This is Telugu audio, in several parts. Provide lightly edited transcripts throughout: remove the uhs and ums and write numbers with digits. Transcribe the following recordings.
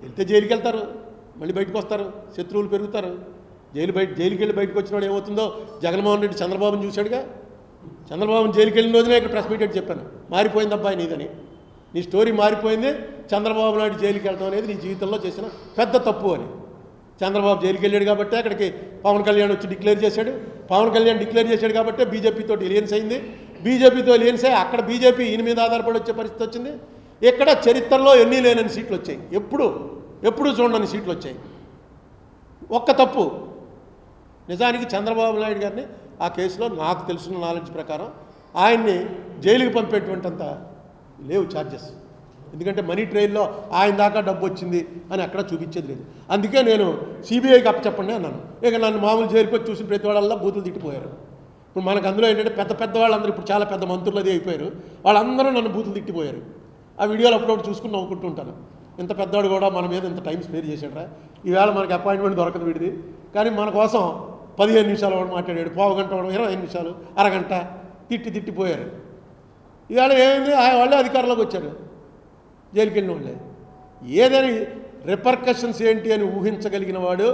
వెళ్తే జైలుకి వెళ్తారు, మళ్ళీ బయటకు వస్తారు, శత్రువులు పెరుగుతారు. జైలుకి వెళ్ళి బయటకు వచ్చినవాడు ఏమవుతుందో జగన్మోహన్ రెడ్డి చంద్రబాబుని చూశాడుగా. చంద్రబాబుని జైలుకి వెళ్ళిన రోజునే ఇక్కడ ప్రెస్ మీట్ చెప్పాను, మారిపోయింది అబ్బాయి నీదని, నీ స్టోరీ మారిపోయింది. చంద్రబాబు నాయుడు జైలుకి వెళ్ళడం అనేది నీ జీవితంలో చేసిన పెద్ద తప్పు అని. చంద్రబాబు జైలుకి వెళ్ళాడు కాబట్టి అక్కడికి పవన్ కళ్యాణ్ వచ్చి డిక్లేర్ చేశాడు. పవన్ కళ్యాణ్ డిక్లేర్ చేశాడు కాబట్టి బీజేపీతో ఎలియన్స్ అయింది. బీజేపీతో ఎలియన్స్ అయ్యి అక్కడ బీజేపీ ఈయన మీద ఆధారపడి వచ్చే పరిస్థితి వచ్చింది. ఇక్కడ చరిత్రలో ఎన్ని లేనని సీట్లు వచ్చాయి, ఎప్పుడు చూడని సీట్లు వచ్చాయి. ఒక్క తప్పు, నిజానికి చంద్రబాబు నాయుడు గారిని ఆ కేసులో నాకు తెలుసున్న నాలెడ్జ్ ప్రకారం ఆయన్ని జైలుకి పంపేటువంటింత లేవు ఛార్జెస్. ఎందుకంటే మనీ ట్రైల్లో ఆయన దాకా డబ్బు వచ్చింది అని అక్కడ చూపించేది లేదు. అందుకే నేను సిబిఐకి అప్పచెప్పండి అన్నాను. ఇక నన్ను మామూలు జైలుకి వచ్చి చూసిన ప్రతి వాళ్ళల్లో బూతులు తిట్టిపోయారు. ఇప్పుడు మనకు అందులో ఏంటంటే పెద్ద వాళ్ళందరూ ఇప్పుడు చాలా పెద్ద మంత్రులు అది అయిపోయారు, వాళ్ళందరూ నన్ను బూతులు తిట్టిపోయారు. ఆ వీడియోలు అప్పుడప్పుడు చూసుకుని నవ్వుకుంటూ ఉంటాను. ఇంత పెద్దవాడు కూడా మన మీద ఇంత టైం స్పేర్ చేశాడు. ఈవేళ మనకి అపాయింట్మెంట్ దొరకదు వీడిది, కానీ మన కోసం 15 నిమిషాలు వాడు మాట్లాడాడు, పావు గంట వాడు 25 నిమిషాలు, అరగంట తిట్టిపోయారు. ఈవేళ ఏమైంది, వాళ్ళే అధికారంలోకి వచ్చారు, జైలుకి వెళ్ళిన వాళ్ళే. ఏదని రిపర్కషన్స్ ఏంటి అని ఊహించగలిగిన వాడు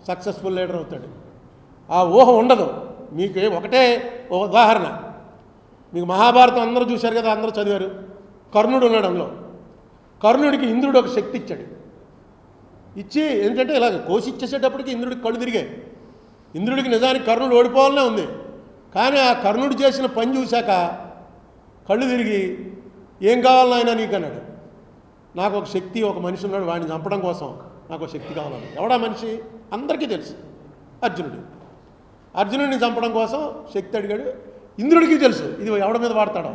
సక్సెస్ఫుల్ లీడర్ అవుతాడు. ఆ ఊహ ఉండదు. మీకు ఒకటే ఉదాహరణ, మీకు మహాభారతం అందరూ చూశారు కదా, అందరూ చదివారు. కర్ణుడు ఉన్నాడు అందులో. కర్ణుడికి ఇంద్రుడు ఒక శక్తి ఇచ్చాడు. ఇచ్చి ఏంటంటే ఇలాగ కోసి ఇచ్చేసేటప్పటికి ఇంద్రుడికి కళ్ళు తిరిగాయి. ఇంద్రుడికి నిజానికి కర్ణుడు ఓడిపోవాలనే ఉంది, కానీ ఆ కర్ణుడు చేసిన పని చూశాక కళ్ళు తిరిగి ఏం కావాలని ఆయన నీకు అన్నాడు. నాకు ఒక శక్తి, ఒక మనిషి ఉన్నాడు, వాడిని చంపడం కోసం నాకు ఒక శక్తి కావాలని. ఎవడా మనిషి అందరికీ తెలుసు, అర్జునుడిని చంపడం కోసం శక్తి అడిగాడు. ఇంద్రుడికి తెలుసు ఇది ఎవడ మీద వాడతాడో.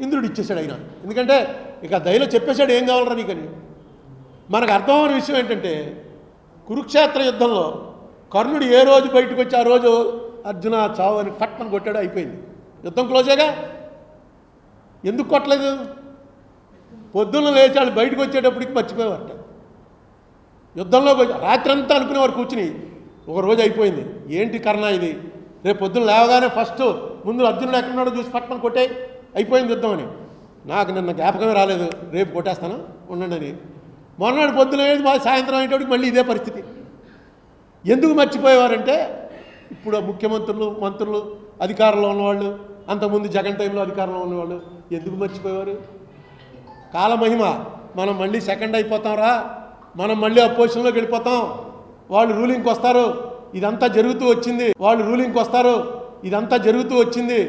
ఇంద్రుడు ఇచ్చేసాడు అయినా, ఎందుకంటే ఇక దయలో చెప్పేశాడు ఏం కావాలరా నీకని. మనకు అర్థమైన విషయం ఏంటంటే కురుక్షేత్ర యుద్ధంలో కర్ణుడు ఏ రోజు బయటకు వచ్చి ఆ రోజు అర్జున చావు అని పట్టణం కొట్టాడు, అయిపోయింది, యుద్ధం క్లోజేగా. ఎందుకు కొట్టలేదు? పొద్దున్న లేచాడు, బయటకు వచ్చేటప్పటికి మర్చిపోయేవారట. యుద్ధంలో రాత్రంతా అనుకునేవారు కూర్చుని, ఒక రోజు అయిపోయింది, ఏంటి కర్ణ ఇది, రేపు పొద్దున్న లేవగానే ఫస్ట్ ముందు అర్జునుడు ఎక్కడున్నాడో చూసి పట్టణం కొట్టే, అయిపోయింది యుద్ధం అని. నాకు నిన్న జ్ఞాపకమే రాలేదు, రేపు కొట్టేస్తాను ఉండండి అని. మొన్నటి పొద్దున సాయంత్రం అయ్యేటప్పటికి మళ్ళీ ఇదే పరిస్థితి. ఎందుకు మర్చిపోయేవారంటే ఇప్పుడు ముఖ్యమంత్రులు, మంత్రులు, అధికారంలో ఉన్నవాళ్ళు, అంతకుముందు జగన్ టైంలో అధికారంలో ఉన్నవాళ్ళు ఎందుకు మర్చిపోయేవారు? కాలమహిమ, మనం మళ్ళీ సెకండ్ అయిపోతాం, మనం మళ్ళీ అపోజిషన్లోకి వెళ్ళిపోతాం, వాళ్ళు రూలింగ్కి వస్తారు, ఇదంతా జరుగుతూ వచ్చింది, వాళ్ళు రూలింగ్కి వస్తారు, ఇదంతా జరుగుతూ వచ్చింది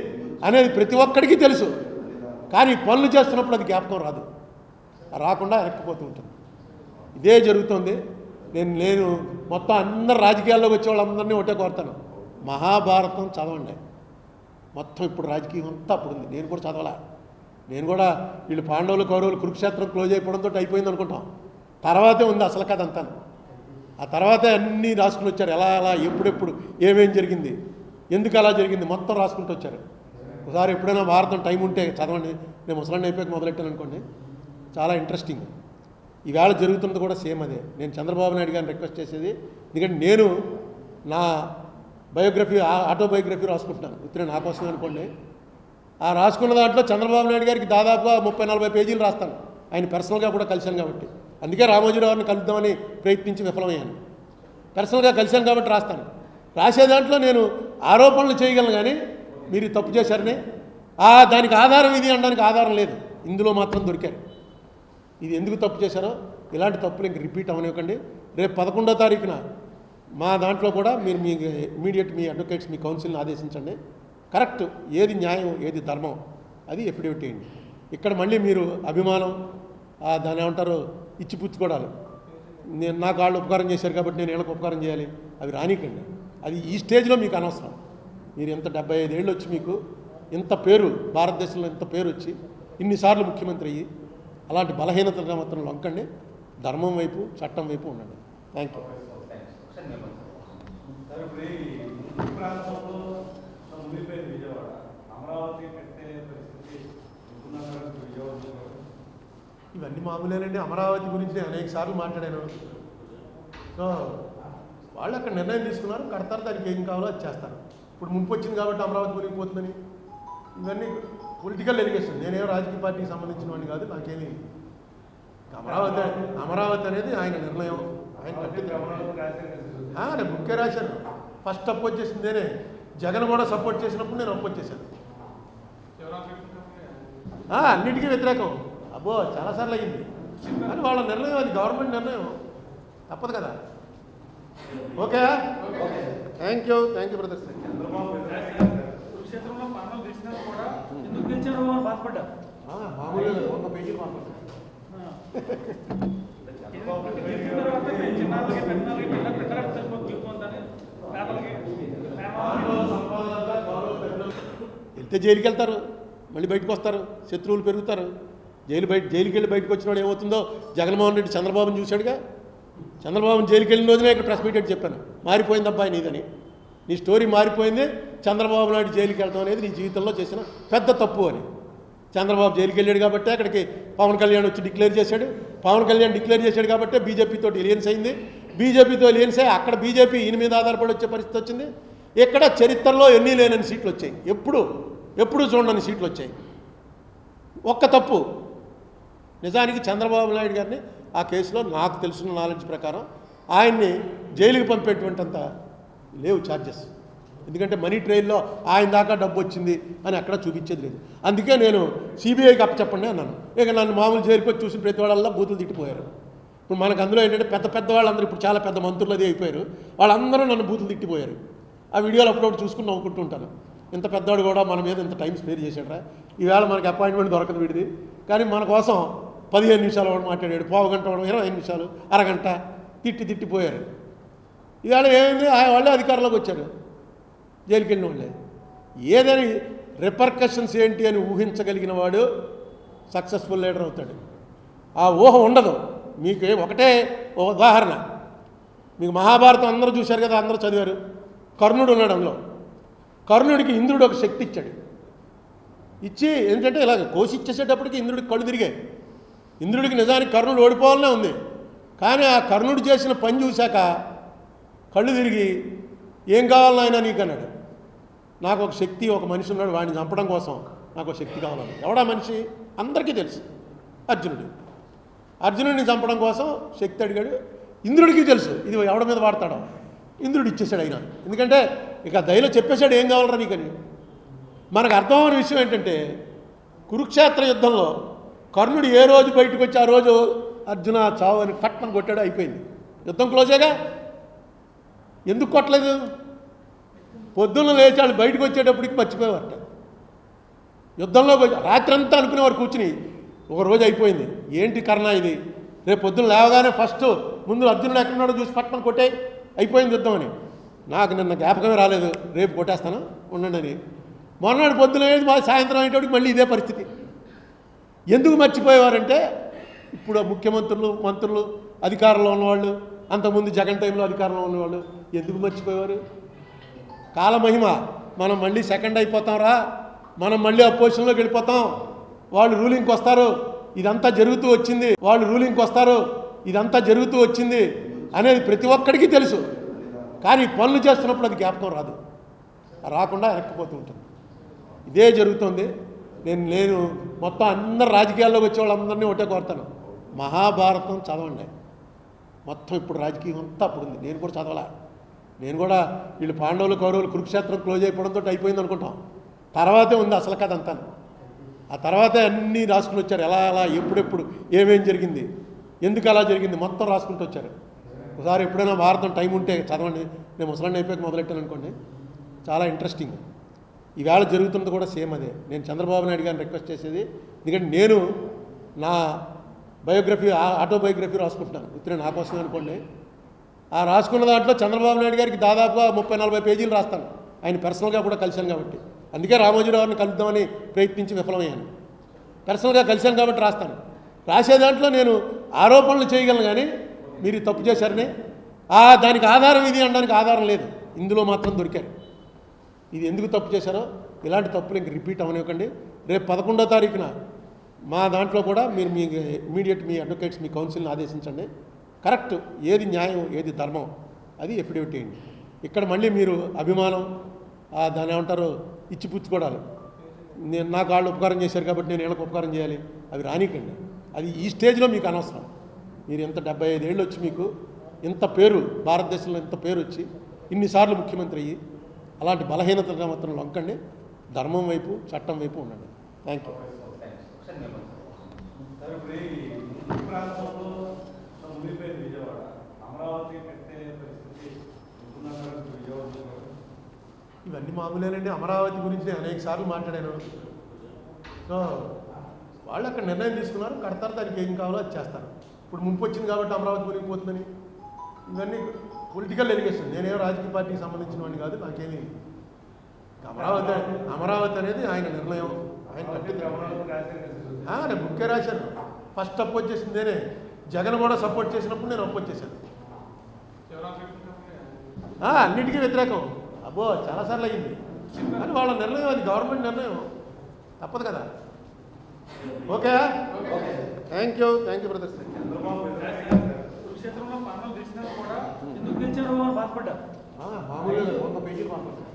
అనేది ప్రతి ఒక్కడికి తెలుసు. కానీ పనులు చేస్తున్నప్పుడు అది జ్ఞాపకం రాదు, రాకుండా వెనక్కిపోతూ ఉంటుంది. ఇదే జరుగుతుంది. నేను మొత్తం అందరు రాజకీయాల్లోకి వచ్చే వాళ్ళందరినీ ఒకటే కోరుతాను, మహాభారతం చదవండి. మొత్తం ఇప్పుడు రాజకీయం అంతా అప్పుడు ఉంది. నేను కూడా చదవాలా, నేను కూడా వీళ్ళు పాండవులు కౌరవులు కురుక్షేత్రం క్లోజ్ అయిపోవడంతో అయిపోయింది అనుకుంటాం. తర్వాతే ఉంది అసలు కథ అంతా. ఆ తర్వాతే అన్నీ రాసుకుని వచ్చారు, ఎలా ఎప్పుడెప్పుడు ఏమేం జరిగింది, ఎందుకు అలా జరిగింది మొత్తం రాసుకుంటూ వచ్చారు. ఒకసారి ఎప్పుడైనా భారతం టైం ఉంటే చదవండి. నేను ముసలాన్ని అయిపోయాక మొదలెట్టాను అనుకోండి, చాలా ఇంట్రెస్టింగ్. ఈవేళ జరుగుతున్నది కూడా సేమ్ అదే. నేను చంద్రబాబు నాయుడు గారిని రిక్వెస్ట్ చేసేది, ఎందుకంటే నేను నా బయోగ్రఫీ, ఆటోబయోగ్రఫీ రాసుకుంటున్నాను, ఉత్తరే నా కోసం అనుకోండి. ఆ రాసుకున్న దాంట్లో చంద్రబాబు నాయుడు గారికి దాదాపుగా 30-40 పేజీలు రాస్తాను. ఆయన పర్సనల్గా కూడా కలిశాను కాబట్టి, అందుకే రామోజీరావు గారిని కలుద్దామని ప్రయత్నించి విఫలమయ్యాను. పర్సనల్గా కలిశాను కాబట్టి రాస్తాను. రాసే దాంట్లో నేను ఆరోపణలు చేయగలను, కానీ మీరు తప్పు చేశారని దానికి ఆధారం ఇది అనడానికి ఆధారం లేదు. ఇందులో మాత్రం దొరికారు. ఇది ఎందుకు తప్పు చేశారో ఇలాంటి తప్పులు ఇంక రిపీట్ అవనివ్వకండి. రేపు 11వ తారీఖున మా దాంట్లో కూడా మీరు మీ ఇమీడియట్ మీ అడ్వకేట్స్, మీ కౌన్సిల్ని ఆదేశించండి. కరెక్ట్, ఏది న్యాయం, ఏది ధర్మం, అది ఎఫిడేవిట్ చేయండి. ఇక్కడ మళ్ళీ మీరు అభిమానం, దాన్ని ఏమంటారు, ఇచ్చిపుచ్చుకోవడాలు, నాకు వాళ్ళు ఉపకారం చేశారు కాబట్టి నేను వీళ్ళకి ఉపకారం చేయాలి, అవి రానికండి. అది ఈ స్టేజ్లో మీకు అనవసరం. మీరు ఎంత 75 ఏళ్ళు వచ్చి మీకు ఇంత పేరు, భారతదేశంలో ఇంత పేరు వచ్చి ఇన్నిసార్లు ముఖ్యమంత్రి అయ్యి అలాంటి బలహీనతగా మాత్రం లొంకండి. ధర్మం వైపు, చట్టం వైపు ఉండండి. Thank you. ఇవన్నీ మామూలేనండి. అమరావతి గురించి నేను అనేక సార్లు మాట్లాడాను. సో వాళ్ళు అక్కడ నిర్ణయం తీసుకున్నారు, కడతారు, దానికి ఏం కావాలో అది చేస్తారు. ఇప్పుడు ముంపు వచ్చింది కాబట్టి అమరావతి మునిగిపోతుందని ఇవన్నీ పొలిటికల్ ఎలిగేషన్. నేనేం రాజకీయ పార్టీకి సంబంధించిన వాడిని కాదు, నాకేమీ అమరావతి అనేది ఆయన నిర్ణయం. ఆయన నేను బుక్కే రాశాను. ఫస్ట్ అపోజ్ చేసింది నేనే. జగన్ కూడా సపోర్ట్ చేసినప్పుడు నేను అపోజ్ చేశాను. అన్నిటికీ వ్యతిరేకం. అబ్బో చాలాసార్లు అయ్యింది. కానీ వాళ్ళ నిర్ణయం, అది గవర్నమెంట్ నిర్ణయం, తప్పదు కదా. Okay, thank you brothers. మామూలుగా 100 పేజీలు మాట్లాడారు. వెళ్తే జైలుకి వెళ్తారు, మళ్ళీ బయటకు వస్తారు, శత్రువులు పెరుగుతారు. జైలుకి వెళ్ళి బయటకు వచ్చినప్పుడు ఏమవుతుందో జగన్మోహన్ రెడ్డి చంద్రబాబుని చూశాడుగా. చంద్రబాబుని జైలుకి వెళ్ళిన రోజునే ఇక్కడ ప్రెస్ మీట్ చెప్పాను, మారిపోయింది అబ్బాయి నీదని, నీ స్టోరీ మారిపోయింది. చంద్రబాబు నాయుడు జైలుకి వెళ్ళడం అనేది నీ జీవితంలో చేసిన పెద్ద తప్పు అని. చంద్రబాబు జైలుకి వెళ్ళాడు కాబట్టి అక్కడికి పవన్ కళ్యాణ్ వచ్చి డిక్లేర్ చేశాడు. పవన్ కళ్యాణ్ డిక్లేర్ చేశాడు కాబట్టి బీజేపీతో ఎలియన్స్ అయింది. బీజేపీతో ఎలియన్స్ అయ్యి అక్కడ బీజేపీ ఈయన మీద ఆధారపడి వచ్చే పరిస్థితి వచ్చింది. ఇక్కడ చరిత్రలో ఎన్ని లేనని సీట్లు వచ్చాయి, ఎప్పుడు చూడని సీట్లు వచ్చాయి. ఒక్క తప్పు, నిజానికి చంద్రబాబు నాయుడు గారిని ఆ కేసులో నాకు తెలుసున్న నాలెడ్జ్ ప్రకారం ఆయన్ని జైలుకి పంపేటువంటింత లేవు ఛార్జెస్. ఎందుకంటే మనీ ట్రైల్లో ఆయన దాకా డబ్బు వచ్చింది అని ఎక్కడ చూపించేది లేదు. అందుకే నేను సిబిఐకి అప్పచెప్పండి అన్నాను. ఇక నన్ను మామూలు జైలుకి వచ్చి చూసిన ప్రతి వాళ్ళల్లో బూతులు తిట్టిపోయారు. ఇప్పుడు మనకు అందులో ఏంటంటే పెద్ద వాళ్ళందరూ ఇప్పుడు చాలా పెద్ద మంత్రులు అది అయిపోయారు. వాళ్ళందరూ నన్ను బూతులు తిట్టిపోయారు. ఆ వీడియోలు అప్పుడప్పుడు చూసుకుని నవ్వుకుంటూ ఉంటాను. ఇంత పెద్దవాడు కూడా మన మీద ఇంత టైం స్పేర్ చేశాడురా, ఈవేళ మనకి అపాయింట్మెంట్ దొరకదు వీడిది, కానీ మన కోసం 15 నిమిషాలు వాడు మాట్లాడాడు, పావు గంట వాడు 25 నిమిషాలు, అరగంట తిట్టిపోయారు. ఈవేళ ఏమైంది, వాళ్ళే అధికారంలోకి వచ్చారు, జైలుకి వెళ్ళిన వాళ్ళే. ఏదని రిపర్కషన్స్ ఏంటి అని ఊహించగలిగిన వాడు సక్సెస్ఫుల్ లీడర్ అవుతాడు. ఆ ఊహ ఉండదు. మీకు ఒకటే ఉదాహరణ, మీకు మహాభారతం అందరూ చూశారు కదా, అందరూ చదివారు. కర్ణుడు ఉన్నాడు అందులో. కర్ణుడికి ఇంద్రుడు ఒక శక్తి ఇచ్చాడు. ఇచ్చి ఏంటంటే ఇలాగ కోసి ఇచ్చేసేటప్పటికి ఇంద్రుడికి కళ్ళు తిరిగాయి. ఇంద్రుడికి నిజానికి కర్ణుడు ఓడిపోవాలనే ఉంది, కానీ ఆ కర్ణుడు చేసిన పని చూశాక కళ్ళు తిరిగి ఏం కావాలని ఆయన నీకు అన్నాడు. నాకు ఒక శక్తి, ఒక మనిషి ఉన్నాడు, వాడిని చంపడం కోసం నాకు ఒక శక్తి కావాలని. ఎవడా మనిషి అందరికీ తెలుసు, అర్జునుడిని చంపడం కోసం శక్తి అడిగాడు. ఇంద్రుడికి తెలుసు ఇది ఎవడ మీద వాడతాడో. ఇంద్రుడు ఇచ్చేసాడు ఆయన. ఎందుకంటే ఇక దయలో చెప్పేశాడు ఏం కావాలరా నీకని. మనకు అర్థమైన విషయం ఏంటంటే కురుక్షేత్ర యుద్ధంలో కర్ణుడు ఏ రోజు బయటకు వచ్చి ఆ రోజు అర్జున చావు అని కట్మని కొట్టాడు, అయిపోయింది, యుద్ధం క్లోజేగా. ఎందుకు కొట్టలేదు? పొద్దున్న లేచాడు, బయటకు వచ్చేటప్పటికి మర్చిపోయేవారట. యుద్ధంలో రాత్రంతా అనుకునేవారు కూర్చుని, ఒక రోజు అయిపోయింది. ఏంటి కర్ణ ఇది, రేపు పొద్దున్న లేవగానే ఫస్ట్ ముందు అర్జునుడు ఎక్కడున్నాడో చూసి పట్టణం కొట్టే, అయిపోయింది యుద్ధం అని. నాకు నిన్న జ్ఞాపకమే రాలేదు, రేపు కొట్టేస్తాను ఉండండి అని. మొన్నటి పొద్దున సాయంత్రం అయ్యేటప్పటికి మళ్ళీ ఇదే పరిస్థితి. ఎందుకు మర్చిపోయేవారంటే ఇప్పుడు ముఖ్యమంత్రులు, మంత్రులు, అధికారంలో ఉన్నవాళ్ళు, అంతకుముందు జగన్ టైంలో అధికారంలో ఉన్నవాళ్ళు ఎందుకు మర్చిపోయేవారు? కాలమహిమ, మనం మళ్ళీ సెకండ్ అయిపోతాం రా, మనం మళ్ళీ అపోజిషన్లోకి వెళ్ళిపోతాం, వాళ్ళు రూలింగ్కి వస్తారు, ఇదంతా జరుగుతూ వచ్చింది, వాళ్ళు రూలింగ్కి వస్తారు, ఇదంతా జరుగుతూ వచ్చింది అనేది ప్రతి ఒక్కడికి తెలుసు. కానీ పనులు చేస్తున్నప్పుడు అది జ్ఞాపకం రాదు, రాకుండా వెనక్కిపోతూ ఉంటుంది. ఇదే జరుగుతుంది. నేను మొత్తం అందరు రాజకీయాల్లోకి వచ్చే వాళ్ళందరినీ ఒకటే కోరుతాను, మహాభారతం చదవండి. మొత్తం ఇప్పుడు రాజకీయం అంతా అప్పుడు ఉంది. నేను కూడా చదవాలా. నేను కూడా వీళ్ళు పాండవులు, కౌరవులు, కురుక్షేత్రం క్లోజ్ అయిపోవడంతో అయిపోయింది అనుకుంటాం. తర్వాతే ఉంది అసలు కథ అంతా. ఆ తర్వాతే అన్నీ రాసుకుని వచ్చారు, ఎలా ఎప్పుడెప్పుడు ఏమేం జరిగింది, ఎందుకు అలా జరిగింది, మొత్తం రాసుకుంటూ వచ్చారు. ఒకసారి ఎప్పుడైనా భారతం టైం ఉంటే చదవండి. నేను ముసలాన్ని అయిపోయాక మొదలెట్టాను అనుకోండి, చాలా ఇంట్రెస్టింగ్. ఈవేళ జరుగుతున్నది కూడా సేమ్ అదే. నేను చంద్రబాబు నాయుడు గారిని రిక్వెస్ట్ చేసేది, ఎందుకంటే నేను నా బయోగ్రఫీ, ఆటోబయోగ్రఫీ రాసుకుంటున్నాను, ఇతనే నా కోసం అనుకోండి. ఆ రాసుకున్న దాంట్లో చంద్రబాబు నాయుడు గారికి దాదాపుగా 30-40 పేజీలు రాస్తాను. ఆయన పర్సనల్గా కూడా కలిశాను కాబట్టి, అందుకే రామోజీరావు గారిని కలుద్దామని ప్రయత్నించి విఫలమయ్యాను. పర్సనల్గా కలిశాను కాబట్టి రాస్తాను. రాసే దాంట్లో నేను ఆరోపణలు చేయగలను, కానీ మీరు తప్పు చేశారని దానికి ఆధారం ఇది అనడానికి ఆధారం లేదు. ఇందులో మాత్రం దొరికారు. ఇది ఎందుకు తప్పు చేశారో ఇలాంటి తప్పులు ఇంక రిపీట్ అవనివ్వకండి. రేపు 11వ తారీఖున మా దాంట్లో కూడా మీరు మీ ఇమీడియట్ మీ అడ్వకేట్స్, మీ కౌన్సిల్ని ఆదేశించండి. కరెక్ట్, ఏది న్యాయం, ఏది ధర్మం, అది ఎఫిడేవిట్ చేయండి. ఇక్కడ మళ్ళీ మీరు అభిమానం, దాన్ని ఏమంటారు, ఇచ్చిపుచ్చుకోవడాలు, నాకు వాళ్ళు ఉపకారం చేశారు కాబట్టి నేను వీళ్ళకి ఉపకారం చేయాలి, అవి రానికండి. అది ఈ స్టేజ్లో మీకు అనవసరం. మీరు ఎంత 75 ఏళ్ళు వచ్చి మీకు ఇంత పేరు, భారతదేశంలో ఇంత పేరు వచ్చి ఇన్నిసార్లు ముఖ్యమంత్రి అయ్యి అలాంటి బలహీనతగా మాత్రం లొంకండి. ధర్మం వైపు, చట్టం వైపు ఉండండి. Thank you. ఇవన్నీ మామూలేనండి. అమరావతి గురించి నేను అనేక సార్లు మాట్లాడాను. సో వాళ్ళు అక్కడ నిర్ణయం తీసుకున్నారు, కడతారు, దానికి ఏం కావాలో అది చేస్తారు. ఇప్పుడు ముంపు వచ్చింది కాబట్టి అమరావతి మునిగిపోతుందని ఇవన్నీ పొలిటికల్ ఎలిగేషన్. నేనేం రాజకీయ పార్టీకి సంబంధించిన వాడిని కాదు. నాకేమి అమరావతి అనేది ఆయన నిర్ణయం. ఆయన నేను బుక్కే రాశాను. ఫస్ట్ అపోజ్ చేసింది నేనే. జగన్ కూడా సపోర్ట్ చేసినప్పుడు నేను అపోజ్ చేశాను. అన్నిటికీ వ్యతిరేకం. అబ్బో చాలాసార్లు అయ్యింది. కానీ వాళ్ళ నిర్ణయం, అది గవర్నమెంట్ నిర్ణయం, తప్పదు కదా. Okay, thank you brothers. మామూలుగా 100 పేజీలు మాట్లాడతారు.